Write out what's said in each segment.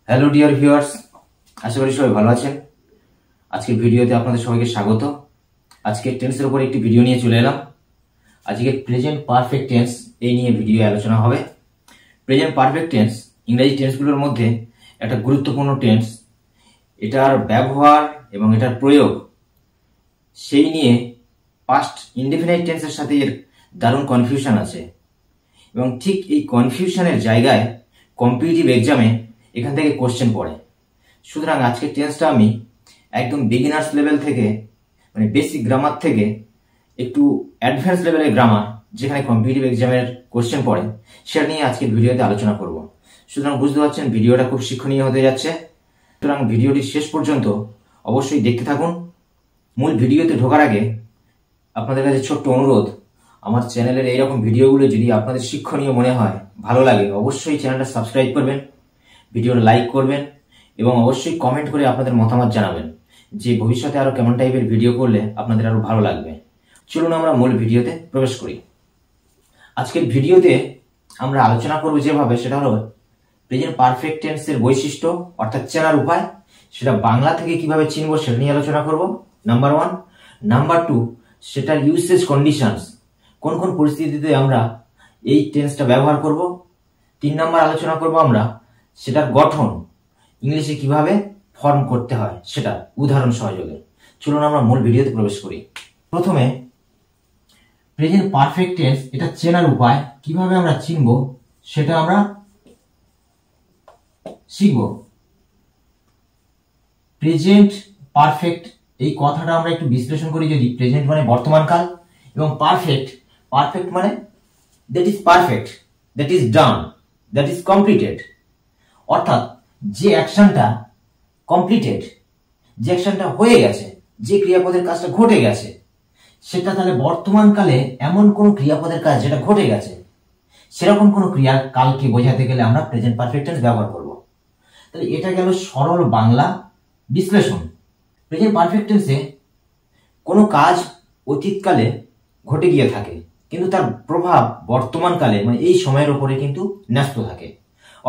Hello dear viewers, আশা করি সবাই ভালো আছেন। আজকের ভিডিওতে আপনাদের সবাইকে স্বাগত। আজকে টেন্সের উপর একটি ভিডিও নিয়ে চলে এলাম। আজকে প্রেজেন্ট পারফেক্ট টেন্স এই নিয়ে ভিডিও আলোচনা হবে। প্রেজেন্ট পারফেক্ট টেন্স ইংরেজি টেন্সগুলোর মধ্যে একটা গুরুত্বপূর্ণ টেন্স। এটার ব্যবহার এবং এটার প্রয়োগ সেই নিয়ে পাস্ট ইনডেফিনাইট টেন্সের সাথে এর দারুণ কনফিউশন আছে, এবং ঠিক এই কনফিউশনের জায়গায় কম্পিটিটিভ এক্সামে এখান থেকে কোশ্চেন পড়ে। সুতরাং আজকের টেন্সটা আমি একদম বিগিনার্স লেভেল থেকে, মানে বেসিক গ্রামার থেকে একটু অ্যাডভান্স লেভেলের গ্রামার, যেখানে কম্পিটিটিভ এক্সামের কোশ্চেন পড়ে, সেটা নিয়ে আজকের ভিডিওতে আলোচনা করব। সুতরাং বুঝতে পারছেন ভিডিওটা খুব শিক্ষণীয় হতে যাচ্ছে। সুতরাং ভিডিওটি শেষ পর্যন্ত অবশ্যই দেখতে থাকুন। মূল ভিডিওতে ঢোকার আগে আপনাদের কাছে ছোট্ট অনুরোধ, আমার চ্যানেলের এইরকম ভিডিওগুলো যদি আপনাদের শিক্ষণীয় মনে হয়, ভালো লাগে, অবশ্যই চ্যানেলটা সাবস্ক্রাইব করবেন, ভিডিওটা লাইক করবেন এবং অবশ্যই কমেন্ট করে আপনাদের মতামত জানাবেন যে ভবিষ্যতে আরো কেমন টাইপের ভিডিও করলে আপনাদের আরো ভালো লাগবে। চলুন আমরা মূল ভিডিওতে প্রবেশ করি। আজকের ভিডিওতে আমরা আলোচনা করব যেভাবে, সেটা হলো প্রেজেন্ট পারফেক্ট টেন্সের বৈশিষ্ট্য অর্থাৎ চেনার উপায়, সেটা বাংলা থেকে কিভাবে চিনবো সেটা নিয়ে আলোচনা করব, নাম্বার 1। নাম্বার 2, সেটার ইউসেজ কন্ডিশনস, কোন কোন পরিস্থিতিতে আমরা এই টেন্সটা ব্যবহার করব। 3 নাম্বার আলোচনা করব আমরা সেটার গঠন, ইংলিশে কিভাবে ফর্ম করতে হয় সেটা উদাহরণ সহযোগে। চলুন আমরা মূল ভিডিওতে প্রবেশ করি। প্রথমে প্রেজেন্ট পারফেক্ট টেন্স এটা চেনার উপায়, কিভাবে আমরা চিনব সেটা আমরা শিখব। প্রেজেন্ট পারফেক্ট এই কথাটা আমরা একটু বিশ্লেষণ করি। যদি প্রেজেন্ট মানে বর্তমান কাল, এবং পারফেক্ট, পারফেক্ট মানে that is perfect, that is done, that is completed, অর্থাৎ যে অ্যাকশনটা কমপ্লিটেড, যে অ্যাকশনটা হয়ে গেছে, যে ক্রিয়াপদের কাজটা ঘটে গেছে, সেটা তাহলে বর্তমান কালে এমন কোন ক্রিয়াপদের কাজ যেটা ঘটে গেছে, সেরকম কোন ক্রিয়ার কালকে বোঝাতে গেলে আমরা প্রেজেন্ট পারফেক্ট টেন্স ব্যবহার করব। তাহলে এটা গেল সরল বাংলা বিশ্লেষণ। প্রেজেন্ট পারফেক্ট টেন্সে কোনো কাজ অতীতকালে ঘটে গিয়ে থাকে, কিন্তু তার প্রভাব বর্তমান কালে, মানে এই সময়ের উপরে কিন্তু ন্যস্ত থাকে,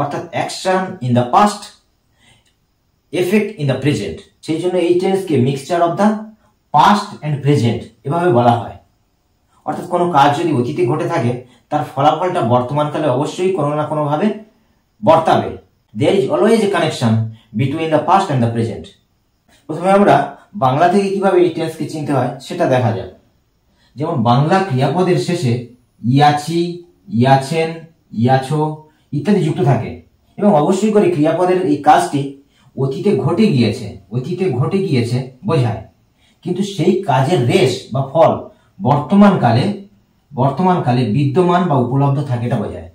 অর্থাৎ action in the past, effect in the present. সেই জন্য এই টেন্সকে mixture of the past and present এভাবে বলা হয়। অর্থাৎ কোনো কাজ যদি অতীতে ঘটে থাকে, তার ফলাফলটা বর্তমানকালে অবশ্যই কোনো না কোনো ভাবে বর্তাবে। There is always a connection between the past and the present. প্রথমে আমরা বাংলা থেকে কিভাবে এই টেন্সকে চিনতে হয় সেটা দেখা যাক। যেমন বাংলা ক্রিয়াপদের শেষে ইয়াছি, ইয়াছেন, ইয়াছো ইত্যাদি যুক্ত থাকে, এবং অবশ্যই করে ক্রিয়াপদের এই কাজটি অতীতে ঘটে গিয়েছে, অতীতে ঘটে গিয়েছে বোঝায়, কিন্তু সেই কাজের রেশ বা ফল বর্তমানকালে বিদ্যমান বা উপলব্ধ থাকে, এটা বোঝায়।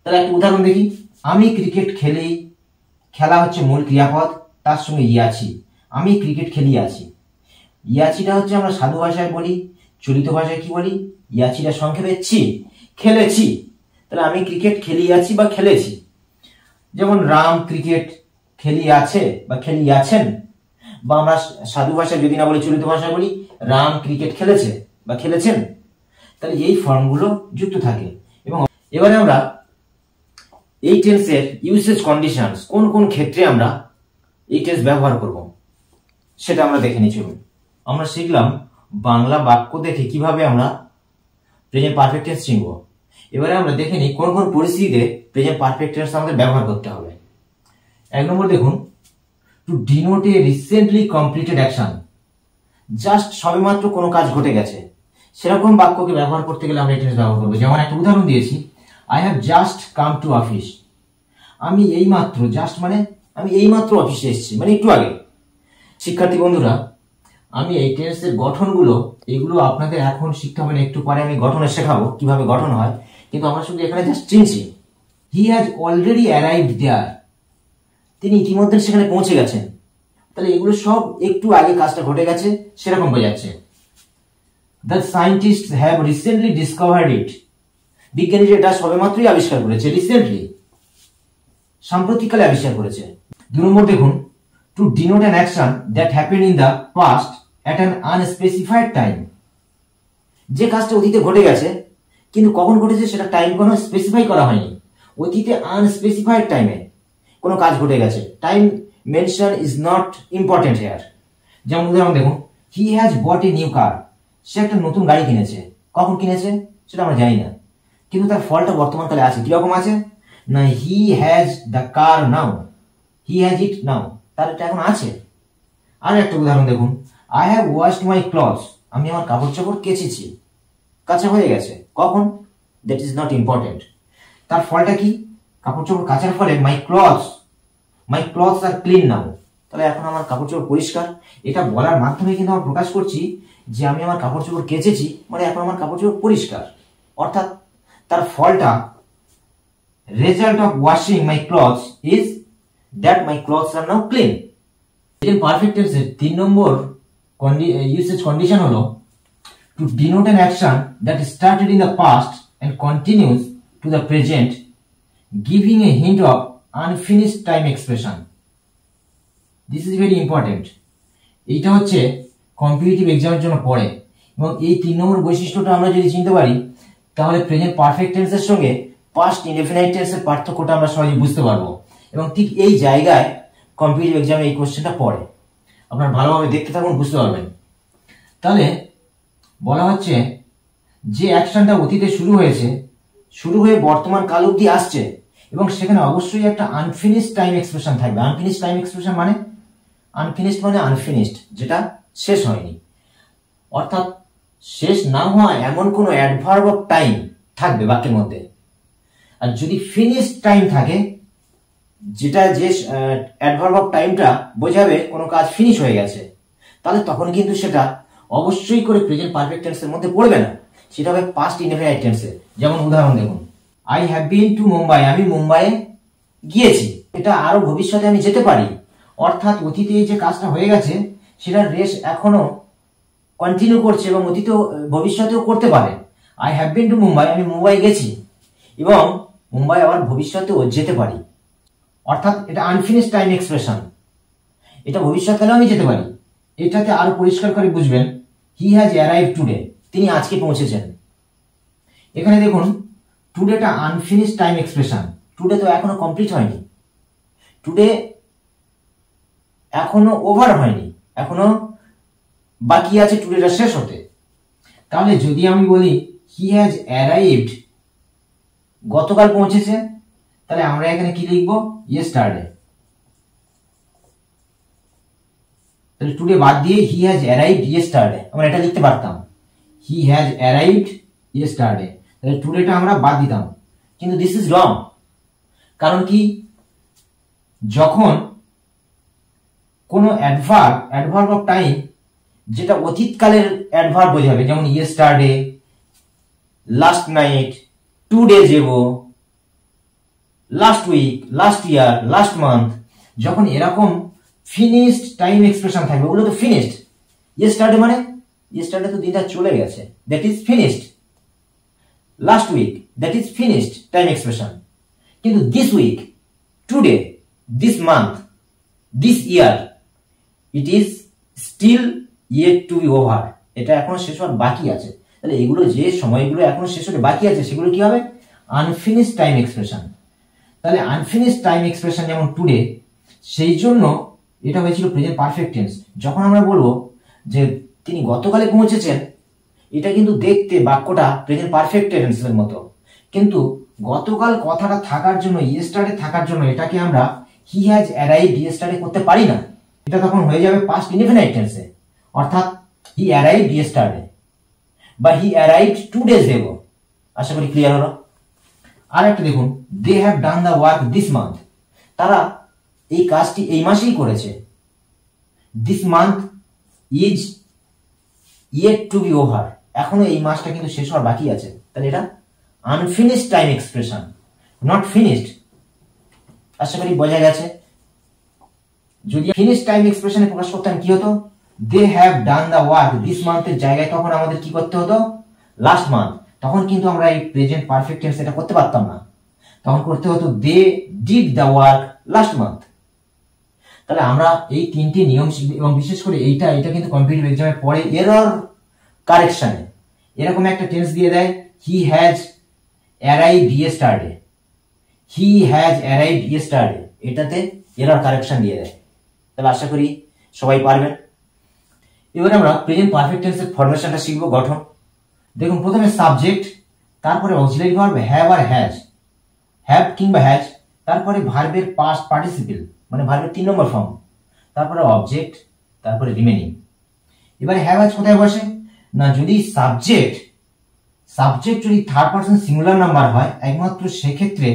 তাহলে একটা উদাহরণ দেখি। আমি ক্রিকেট খেলি, খেলা হচ্ছে মূল ক্রিয়াপদ, তার সঙ্গে ইয়াছি, আমি ক্রিকেট খেলি আছি। ইয়াছিটা হচ্ছে আমরা সাধু ভাষায় বলি, চলিত ভাষায় কি বলি, ইয়াছিটা সংক্ষেপে ছি, খেলেছি। তাহলে আমি ক্রিকেট খেলি আছি বা খেলেছি। যেমন রাম ক্রিকেট খেলি আছে বা খেলি আছেন, বা আমরা সাধু ভাষায় যদি না বলি, চলিত ভাষায় বলি রাম ক্রিকেট খেলেছে বা খেলেছেন। তাহলে এই ফর্মগুলো যুক্ত থাকে। এবং এবারে আমরা এই টেন্সের ইউসেজ কন্ডিশনস, কোন কোন ক্ষেত্রে আমরা এই টেন্স ব্যবহার করব সেটা আমরা দেখে নিই। চলুন আমরা শিখলাম বাংলা বাক্য দেখে কিভাবে আমরা প্রেজেন্ট পারফেক্ট টেন্স চিনব। এবারে আমরা দেখে নিই কোন কোন পরিস্থিতিতে প্রেজেন্ট পারফেক্ট টেন্স আমাদের ব্যবহার করতে হবে। 1 নম্বর দেখুন, to denote A recently completed action, just সবেমাত্র কোনো কাজ ঘটে গেছে, সেরকম বাক্যকে ব্যবহার করতে গেলে আমরা এই টেন্স ব্যবহার করবো। যেমন একটা উদাহরণ দিয়েছি, I have just come to office. আমি এইমাত্র, জাস্ট মানে আমি এইমাত্র অফিসে এসেছি, মানে একটু আগে। শিক্ষার্থী বন্ধুরা, আমি এই টেন্সের গঠনগুলো, এগুলো আপনাদের এখন শিখতে হবে না, একটু পরে আমি গঠনে শেখাবো কিভাবে গঠন হয়, কিন্তু আমরা শুধু এখানে জাস্ট চিনছি। He has already arrived there, তিনি ইতিমধ্যে সেখানে পৌঁছে গেছেন। তাহলে এগুলো সব একটু আগে কাজটা ঘটে গেছে সেরকম বোঝাচ্ছে। The scientist have recently discovered it, বিজ্ঞানীরা এটা সবেমাত্রই আবিষ্কার করেছে, রিসেন্টলি, সাম্প্রতিককালে আবিষ্কার করেছে। 2 নম্বর দেখুন, to denote an action that happen in the past at an unspecified time, যে কাজটা অতীতে ঘটে গেছে কিন্তু কখন ঘটেছে সেটা টাইম কোনো স্পেসিফাই করা হয়নি, অতীতে আনস্পেসিফাইড টাইমে কোনো কাজ ঘটে গেছে, time mention is not important here. যেমন উদাহরণ দেখুন, he has bot a new car, সে একটা নতুন গাড়ি কিনেছে। কখন কিনেছে সেটা আমরা জানি না, কিন্তু তার ফলটা বর্তমানকালে আছে। কিরকম আছে না, he has the car now, he has it now, তার এটা এখন আছে। আর একটা উদাহরণ দেখুন, I have washed my clothes, আমি আমার কাপড় চাপড় কেচেছি, কাঁচা হয়ে গেছে। কখন? That is not important. তার ফলটা কি? কাপড় চাপড় কাচার ফলে মাই ক্লথস আর ক্লিন নাও, তাহলে এখন আমার কাপড় চাপড় পরিষ্কার। এটা বলার মাধ্যমে কিন্তু আমরা প্রকাশ করছি যে আমি আমার কাপড় চাপড় কেচেছি, মানে এখন আমার কাপড় চাপড় পরিষ্কার। অর্থাৎ তার ফলটা, result of washing my clothes is that my clothes are now clean. Perfect টেন্সের 3 নম্বর ইউসেজ কন্ডিশন হলো to denote an action that started in the past and continues to the present, giving a hint of unfinished time expression. This is very important. এইটা হচ্ছে competitive এক্সামের জন্য পড়ে, এবং এই 3 নম্বর বৈশিষ্ট্যটা আমরা যদি চিনতে পারি, তাহলে প্রেজেন্ট পারফেক্ট টেন্সের সঙ্গে পাস্ট ইনডেফিনাইট টেন্সের পার্থক্যটা আমরা সহজে বুঝতে পারবো। এবং ঠিক এই জায়গায় কম্পিটিটিভ এক্সামে এই কোশ্চেনটা পড়ে। আপনারা ভালোভাবে দেখতে থাকুন, বুঝতে পারবেন। তাহলে বলা হচ্ছে যে অ্যাকশনটা অতীতে শুরু হয়ে বর্তমান কাল অবধি আসছে, এবং সেখানে অবশ্যই একটা আনফিনিশড টাইম এক্সপ্রেশন থাকবে। আনফিনিশড টাইম এক্সপ্রেশন মানে আনফিনিশড, যেটা শেষ হয়নি। অর্থাৎ শেষ না হওয়া এমন কোনো অ্যাডভার্ব অফ টাইম থাকবে বাক্যের মধ্যে। আর যদি ফিনিশড টাইম থাকে, যেটা যে অ্যাডভার্ব অফ টাইমটা বোঝাবে কোনো কাজ ফিনিশ হয়ে গেছে, তাহলে তখন কিন্তু সেটা অবশ্যই করে প্রেজেন্ট পারফেক্ট টেন্সের মধ্যে পড়বে না, সেটা হবে পাস্ট ইনডেফিনাইট টেন্সে। যেমন উদাহরণ দেখুন, I have been to Mumbai, আমি মুম্বাইয়ে গিয়েছি। এটা আরো ভবিষ্যতে আমি যেতে পারি, অর্থাৎ অতীতে যে কাজটা হয়ে গেছে সেটার রেস এখনো কন্টিনিউ করছে এবং ভবিষ্যতেও করতে পারে। I have been to Mumbai, আমি মুম্বাই গেছি এবং মুম্বাই আবার ভবিষ্যতেও যেতে পারি। অর্থাৎ এটা আনফিনিশড টাইম এক্সপ্রেশন, এটা ভবিষ্যৎকালেও আমি যেতে পারি। এটাতে আরো পরিষ্কার করে বুঝবেন, হি হ্যাজ অ্যারাইভড টুডে, তিনি আজকে পৌঁছেছেন। এখানে দেখুন, টুডেটা আনফিনিশড টাইম এক্সপ্রেশন, টুডে তো এখনো কমপ্লিট হয়নি, টুডে এখনো ওভার হয়নি, এখনো বাকি আছে টুডেটা শেষ হতে। তাহলে যদি আমি বলি হি হ্যাজ অ্যারাইভড, গতকাল পৌঁছেছে, তাহলে আমরা এখানে কি লিখবো? ইয়েস্টারডে। তাহলে টুডে বাদ দিয়ে হি হ্যাজ অ্যারাইভড ইয়েস্টারডে আমরা এটা লিখতে পারতাম, হি হ্যাজ অ্যারাইভড ইয়েস্টারডে। তাহলে টুডেটা আমরা বাদ দিতাম, কিন্তু দিস ইজ রং। কারণ কি, যখন কোনো অ্যাডভার্ব অফ টাইম যেটা অতীতকালের অ্যাডভার্ব বোঝাবে, যেমন yesterday, last night, 2 days ago, last week, last year, last month, যখন এরকম ফিনিশড টাইম এক্সপ্রেশন থাকবে, ওগুলো তো ফিনিশড। ইয়েস্টারডে মানে ইয়েস্টারডে তো দিনটা চলে গেছে, that is finished. Last week, that is finished time expression. কিন্তু this week, today, this month, this year, it is still yet to be over, এটা এখনো শেষ হওয়ার বাকি আছে। তাহলে এগুলো যে সময়গুলো এখনো শেষ হতে বাকি আছে, সেগুলো কি হবে? Unfinished time expression. তাহলে আনফিনিশড টাইম এক্সপ্রেশন যেমন টুডে, সেই জন্য এটা হয়েছিল প্রেজেন্ট পারফেক্ট টেন্স। যখন আমরা বলবো যে তিনি গতকালে পৌঁছেছেন, এটা কিন্তু দেখতে বাক্যটা প্রেজেন্ট পারফেক্ট টেন্সের মতো, কিন্তু গতকাল কথাটা থাকার জন্য, ইয়েস্টারডে থাকার জন্য এটাকে আমরা হি হ্যাজ অ্যারাইভড ইয়েস্টারডে করতে পারি না। এটা তখন হয়ে যাবে পাস্ট ইনডেফিনাইট টেন্সে, অর্থাৎ হি অ্যারাইভড ইয়েস্টারডে বা হি অ্যারাইভড 2 days ago। আশা করি ক্লিয়ার হলো। আর একটা দেখুন, they have done the work this month, তারা এই কাজটি এই মাসেই করেছে। This month is yet to be over, এখনো এই মাসটা কিন্তু শেষ হওয়ার বাকি আছে। তাহলে এটা unfinished time expression, not finished. আশা করি বোঝা গেছে। যদি ফিনিশড টাইম এক্সপ্রেশনে প্রকাশ করতাম কি হতো? They have done the work this মান্থের জায়গায় তখন আমাদের কি করতে হতো? Last month. তখন কিন্তু আমরা এই প্রেজেন্ট পারফেক্ট টেন্স এটা করতে পারতাম না, তখন করতে হতো they did the work last month. তাহলে আমরা এই 3টি নিয়ম শিখব, এবং বিশেষ করে এইটা কিন্তু কম্পিটিটিভ এক্সামে পড়ে এরর কারেকশনে। এরকম একটা টেন্স দিয়ে দেয়, he has arrived yesterday, he has arrived yesterday, এটাতে এরর কারেকশন দিয়ে দেয়। তাহলে আশা করি সবাই পারবেন। এবারে আমরা প্রেজেন্ট পারফেক্ট টেন্সের ফরমেশনটা শিখবো, গঠন। দেখুন, প্রথমে সাবজেক্ট, তারপরে অক্সিলারি ভার্ব হ্যাভ আর হ্যাজ, হ্যাভ কিংবা হ্যাজ, তারপরে ভার্বের পাস্ট পার্টিসিপল মানে ভার্বের 3 নম্বর ফর্ম, তারপরে অবজেক্ট, তারপরে রিমেনিং। এবারে হ্যাভ হ্যাজ কোথায় বসে না, যদি সাবজেক্ট যদি থার্ড পারসন সিঙ্গুলার নাম্বার হয় একমাত্র সেক্ষেত্রে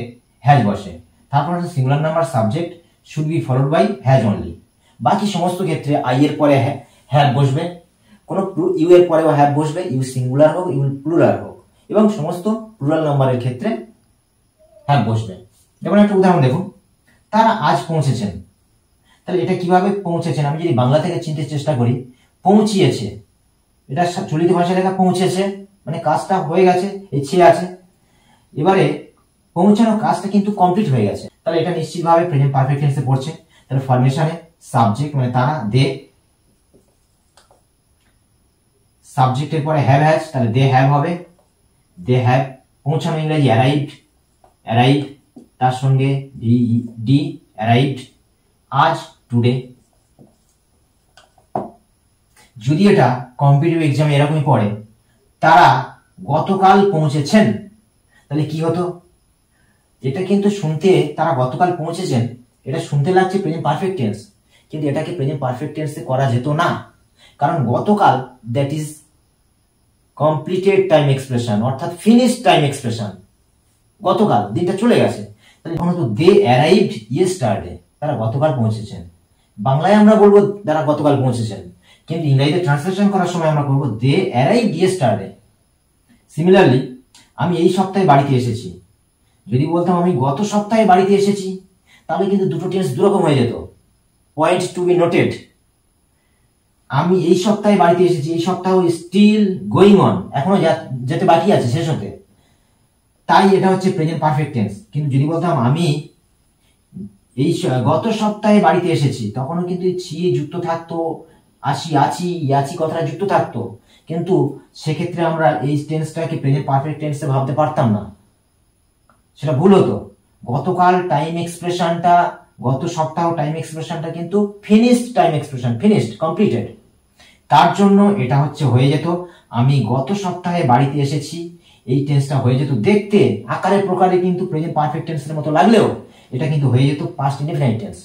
হ্যাজ বসে। Third person singular number subject should be followed by has only. বাকি সমস্ত ক্ষেত্রে আই এর পরে হ্যাভ বসবে, কোনো ইউ এর পরেও হ্যাভ বসবে, ইউ সিঙ্গুলার হোক ইউ প্লুরাল হোক, এবং সমস্ত প্লুরাল নাম্বারের ক্ষেত্রে হ্যাভ বসবে। যেমন একটা উদাহরণ দেখুন, তারা আজ পৌঁছেছেন। তাহলে এটা কিভাবে পৌঁছেছেন, আমি যদি বাংলা থেকে চিনতে চেষ্টা করি, পৌঁছিয়েছে, এটা চলিত ভাষায় লেখা পৌঁছেছে, মানে কাজটা হয়ে গেছে, ইচ্ছে আছে। এবারে পৌঁছানো কাজটা কিন্তু কমপ্লিট হয়ে গেছে, তাহলে এটা নিশ্চিতভাবে প্রেজেন্ট পারফেক্ট টেন্সে পড়ছে। তাহলে ফরমেশনে সাবজেক্ট মানে তারা, দে, সাবজেক্টের পরে হ্যাভ হ্যাজ, তাহলে দে হ্যাভ হবে, দে হ্যাভ। পৌঁছানো ইংরেজি অ্যারাইভ, তার সঙ্গে ডি অ্যারাইভড, আজ টুডে। যদি এটা কম্পিটিটিভ এক্সামে এরকমই পড়ে, তারা গতকাল পৌঁছেছেন, তাহলে কি হতো, এটা কিন্তু শুনতে, তারা গতকাল পৌঁছেছেন, এটা শুনতে লাগছে প্রেজেন্ট পারফেক্ট টেন্স, কিন্তু এটাকে প্রেজেন্ট পারফেক্ট টেন্সে করা যেত না, কারণ গতকাল that is completed time expression, অর্থাৎ ফিনিশড টাইম এক্সপ্রেশন। গতকাল দিনটা চলে গেছে, তাহলে দে অ্যারাইভড ইয়েস্টারডে, তারা গতকাল পৌঁছেছেন। বাংলায় আমরা বলবো তারা গতকাল পৌঁছেছেন, কিন্তু ইংরেজিতে ট্রান্সলেশন করার সময় আমরা বলবো দে অ্যারাইভড ইয়েস্টারডে। সিমিলারলি, আমি এই সপ্তাহে বাড়িতে এসেছি, যদি বলতাম আমি গত সপ্তাহে বাড়িতে এসেছি, তাহলে কিন্তু দুটো টেন্স দুরকম হয়ে যেত। পয়েন্ট টু বি নোটেড, আমি এই সপ্তাহে বাড়িতে এসেছি, এই সপ্তাহ স্টিল গোয়িং অন, এখনো যেতে বাকি আছে, শেষ হতে, তাই এটা হচ্ছে প্রেজেন্ট পারফেক্ট টেন্স। কিন্তু যদি বলতাম আমি এই গত সপ্তাহে বাড়িতে এসেছি, তখনও কিন্তু ছি যুক্ত থাকতো, আছি কথাটা যুক্ত থাকতো, কিন্তু সেক্ষেত্রে আমরা এই টেন্সটাকে প্রেজেন্ট পারফেক্ট টেন্সে ভাবতে পারতাম না, সেটা ভুল হতো। গতকাল টাইম এক্সপ্রেশনটা, গত সপ্তাহ টাইম এক্সপ্রেশনটা কিন্তু finished time expression, finished, completed. তার জন্য এটা হচ্ছে হয়ে যেত আমি গত সপ্তাহে বাড়িতে এসেছি, এই টেন্সটা হয়ে যেত দেখতে আকারে প্রকারে কিন্তু প্রেজেন্ট পারফেক্ট টেন্সের মতো লাগলেও এটা কিন্তু হয়ে যেত পাস্ট ইনডেফিনাইট টেন্স।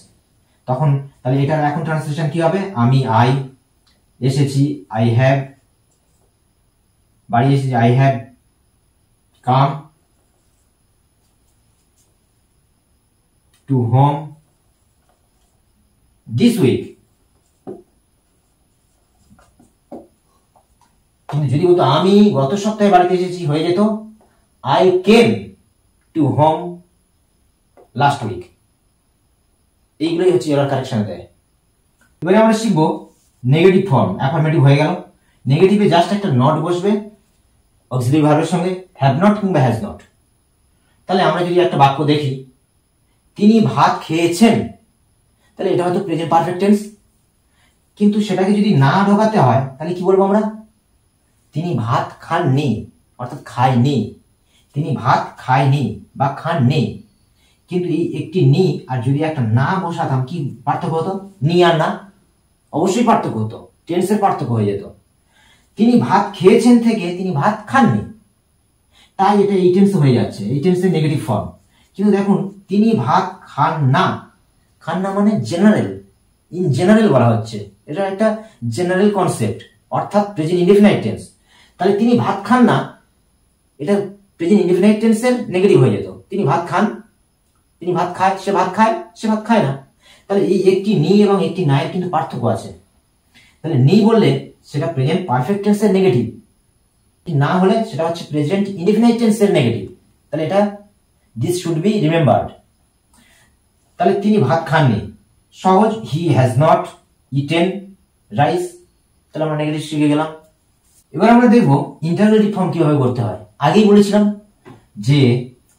তখন তাহলে এটার এখন ট্রান্সলেশন কি হবে, আমি এসেছি, আই হ্যাভ, বাড়ি এসেছি, I have come to home this week. কিন্তু যদি বলতো আমি গত সপ্তাহে বাড়িতে এসেছি, হয়ে যেত I came to home last week. এইগুলোই হচ্ছে এরর কারেকশন দেয়। এবারে আমরা শিখবো নেগেটিভ ফর্ম। অ্যাফার্মেটিভ হয়ে গেল, নেগেটিভে জাস্ট একটা নট বসবে অক্সিলারি ভার্বের সঙ্গে, হ্যাভ নট কিংবা হ্যাজ নট। তাহলে আমরা যদি একটা বাক্য দেখি, তিনি ভাত খেয়েছেন, তাহলে এটা হয়তো প্রেজেন্ট পারফেক্ট টেন্স, কিন্তু সেটাকে যদি না ঢোকাতে হয় তাহলে কি বলবো আমরা, তিনি ভাত খাননি, অর্থাৎ খায়নি, তিনি ভাত খায়নি বা খাননি। কিন্তু এই একটি নি আর যদি একটা না বসাতাম, কি পার্থক্য হতো, নি আর না, অবশ্যই পার্থক্য হতো, টেন্সের পার্থক্য হয়ে যেত। তিনি ভাত খেয়েছেন থেকে তিনি ভাত খাননি, তাই এটা এই টেন্স হয়ে যাচ্ছে, এই টেন্সের নেগেটিভ ফর্ম। কিন্তু দেখুন, তিনি ভাত খান না মানে জেনারেল, ইন জেনারেল বলা হচ্ছে, এটা একটা জেনারেল কনসেপ্ট, অর্থাৎ প্রেজেন্ট ইনডেফিনাইট টেন্স। তাহলে তিনি ভাত খান না, এটা প্রেজেন্ট ইনডেফিনাইট টেন্সের নেগেটিভ হয়ে যেত। তিনি ভাত খান, তিনি ভাত খায়, সে ভাত খায়, সে ভাত খায় না। তাহলে এই একটি নি এবং একটি না এর কিন্তু পার্থক্য আছে। তাহলে নি বললে সেটা প্রেজেন্ট পারফেক্ট টেন্সের নেগেটিভ, না হলে সেটা হচ্ছে প্রেজেন্ট ইনডেফিনাইট টেন্সের নেগেটিভ। তাহলে এটা দিস শুড বি রিমেম্বার্ড। তাহলে তিনি ভাত খাননি, সহজ, he has not eaten rice. তাহলে আমরা নেগেটিভ শিখে গেলাম। এবার আমরা দেখবো ইন্টারোগেটিভ ফর্ম কিভাবে করতে হয়। আগেই বলেছিলাম যে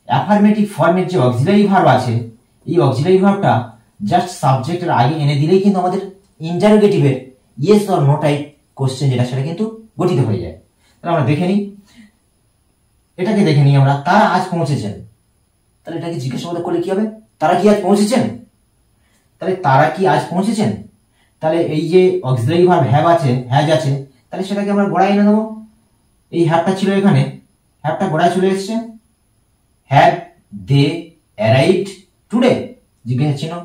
অ্যাফার্মেটিভ ফর্মের যে অক্সিলারি ভার্ব আছে, এই অক্সিলারি ভার্বটা জাস্ট সাবজেক্টের আগে এনে দিলেই কিন্তু আমাদের ইন্টারোগেটিভের yes or no type question যেটা, সেটা কিন্তু গঠিত হয়ে যায়। তাহলে আমরা দেখে নিই, এটাকে দেখে নিই আমরা, তারা আজ পৌঁছেছেন। তাহলে এটাকে জিজ্ঞাসাবাদ করলে কি হবে, তারা কি আজ পৌঁছেছেন, তাহলে তারা কি আজ পৌঁছেছেন? তাহলে এই যে অক্সিলারি ভার্ব হ্যাভ আছে, হ্যাজ আছে, তাহলে সেটাকে আমরা গোড়ায় এনে দেবো। এই হ্যাভটা ছিল এখানে, হ্যাভটা গোড়ায় চলে এসছে। হ্যাভ দে অ্যারাইভড টুডে, জিজ্ঞাসা চিহ্ন,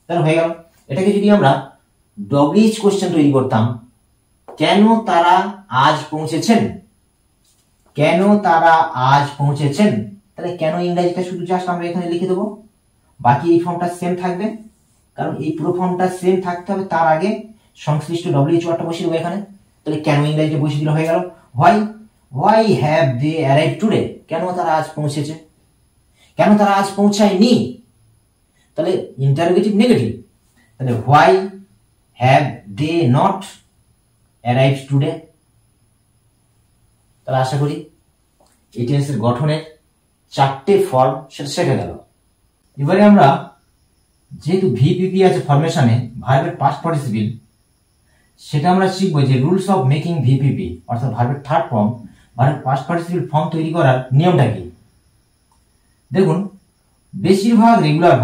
তাহলে হয়ে গেল। এটাকে যদি আমরা ডব্লিউএইচ কোশ্চেন তৈরি করতাম, কেন তারা আজ পৌঁছেছেন, কেন তারা আজ পৌঁছেছেন, তাহলে কেন ইংরেজিটা শুধু জাস্ট আমরা এখানে লিখে দেবো, বাকি এই ফর্মটা সেম থাকবে, কারণ এই পুরো ফর্মটা সেম থাকতে হবে। তার আগে সংশ্লিষ্ট ডব্লিউএইচ ওয়ার্ডটা বসিয়ে দেবো এখানে, তাহলে কেন ইংরেজিটা বসিয়ে দিলে হয়ে গেল। Why have they arrived today, কেন তারা আজ পৌঁছেছে, কেন তারা আজ পৌঁছায়নি, তাহলে ইন্টারোগেটিভ নেগেটিভ, তাহলে why have they not arrived today. তাহলে আশা করি এই টেন্সের গঠনের 4টে ফর্ম সেটা শেখা গেল। এবারে আমরা যেহেতু ভিপিপি আছে ফরমেশনে ভার্বের পাস্ট পার্টিসিপল, সেটা আমরা শিখবো যে রুলস অফ মেকিং ভিপিপি, অর্থাৎ ভার্বের থার্ড ফর্ম, ভার্বের পাস্ট পার্টিসিপল ফর্ম তৈরি করার নিয়মটা কি। দেখুন, বেশিরভাগ রেগুলার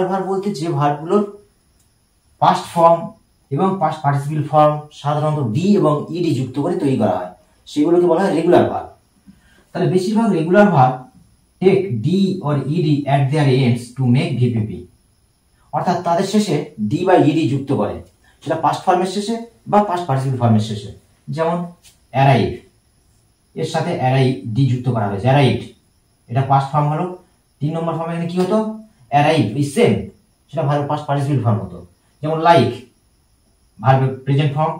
ভার্ব বলতে যে ভার্বগুলোর পাস্ট ফর্ম এবং পাস্ট পার্টিসিপল ফর্ম সাধারণত ডি এবং ইডি যুক্ত করে তৈরি করা হয়, সেগুলোকে বলা হয় রেগুলার ভার্ব। তাহলে বেশিরভাগ regular verb take D or ED at their ends to make VPP, অর্থাৎ তাদের শেষে ডি বা ইডি যুক্ত করে, সেটা পাস্ট ফর্মের শেষে বা পাস্ট পার্টিসিপল ফর্মের শেষে। যেমন অ্যারাইভ, এর সাথে অ্যারাইভ ডি যুক্ত করা হয়েছে, অ্যারাইভড, এটা পাস্ট ফর্ম হলো। 3 নম্বর ফর্মে এখানে কি হতো, অ্যারাইভ, এই সেম, সেটা ভার্বের পাস্ট পার্টিসিপল ফর্ম হতো। যেমন লাইক, ভার্বের প্রেজেন্ট ফর্ম,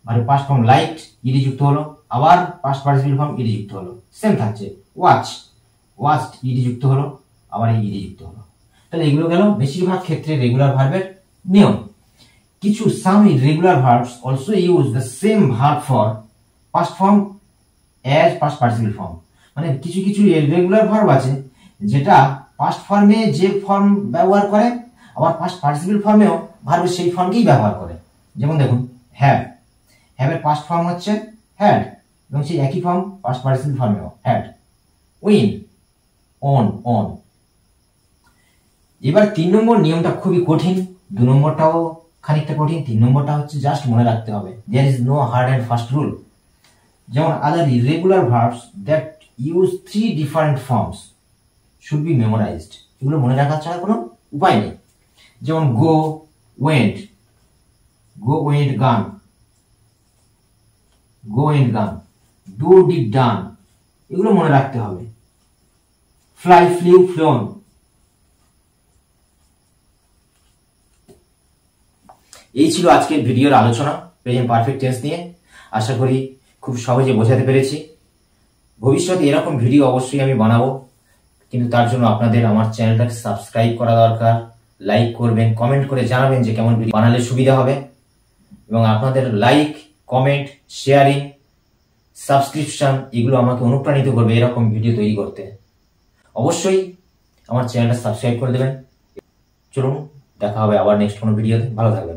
ভার্বের পাস্ট ফর্ম লাইকড, ইডি যুক্ত হলো, আবার পাস্ট পার্টিসিপল ফর্ম ইডি যুক্ত হলো, সেম থাকছে। ওয়াচ, ওয়াচড, ইডি যুক্ত হলো, আবার এই ইডি যুক্ত হলো। তাহলে এগুলো গেল বেশিরভাগ ক্ষেত্রে রেগুলার ভার্বের নিয়ম। কিছু some irregular verbs also use the same verb for past form as past participle form, মানে কিছু কিছু ইররেগুলার ভার্ব আছে যেটা পাস্ট ফর্মে যে ফর্ম ব্যবহার করে, আবার পাস্ট পার্টিসিপল ফর্মেও ভার্বের সেই ফর্মকেই ব্যবহার করে। যেমন দেখুন, হ্যাভ, হ্যাভের পাস্ট ফর্ম হচ্ছে হ্যাড, এবং সেই একই ফর্ম পাস্ট পার্টিসিপল ফর্মেও হ্যাড। Win, won, won. এবার 3 নম্বর নিয়মটা খুবই কঠিন, 2 নম্বরটাও খানিকটা কঠিন, 3 নম্বরটা হচ্ছে জাস্ট মনে রাখতে হবে। There is no hard and fast rule. যেমন other irregular verbs that use 3 different forms should be memorized, এগুলো মনে রাখার ছাড়া কোনো উপায় নেই। যেমন গো, went, go went gone, go went gone, do did done, এগুলো মনে রাখতে হবে। Fly, flew, flown. এই ছিল আজকের ভিডিওর আলোচনা প্রেজেন্ট পারফেক্ট টেন্স নিয়ে। আশা করি খুব সহজে বোঝাতে পেরেছি। ভবিষ্যতে এরকম ভিডিও অবশ্যই আমি বানাবো, কিন্তু তার জন্য আপনাদের আমার চ্যানেলটাকে সাবস্ক্রাইব করা দরকার। লাইক করবেন, কমেন্ট করে জানাবেন যে কেমন ভিডিও বানালে সুবিধা হবে, এবং আপনাদের লাইক, কমেন্ট, শেয়ারিং, সাবস্ক্রিপশন এগুলো আমাকে অনুপ্রাণিত করবে এরকম ভিডিও তৈরি করতে। অবশ্যই আমার চ্যানেলটা সাবস্ক্রাইব করে দেবেন। চলুন, দেখা হবে আবার নেক্সট কোনো ভিডিওতে। ভালো থাকবেন।